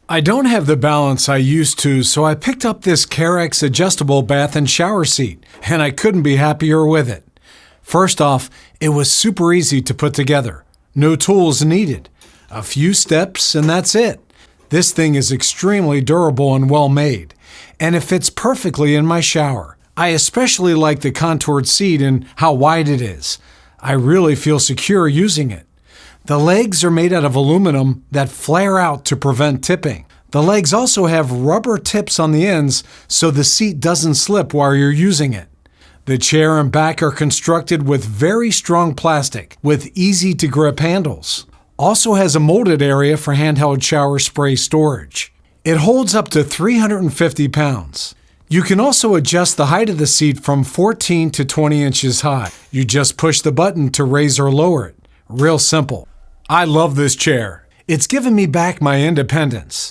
I don't have the balance I used to, so I picked up this Carex adjustable bath and shower seat, and I couldn't be happier with it. First off, it was super easy to put together. No tools needed. A few steps and that's it. This thing is extremely durable and well made, and it fits perfectly in my shower. I especially like the contoured seat and how wide it is. I really feel secure using it. The legs are made out of aluminum that flare out to prevent tipping. The legs also have rubber tips on the ends so the seat doesn't slip while you're using it. The chair and back are constructed with very strong plastic with easy-to-grip handles. Also has a molded area for handheld shower spray storage. It holds up to 350 pounds. You can also adjust the height of the seat from 14 to 20 inches high. You just push the button to raise or lower it. Real simple. I love this chair. It's given me back my independence.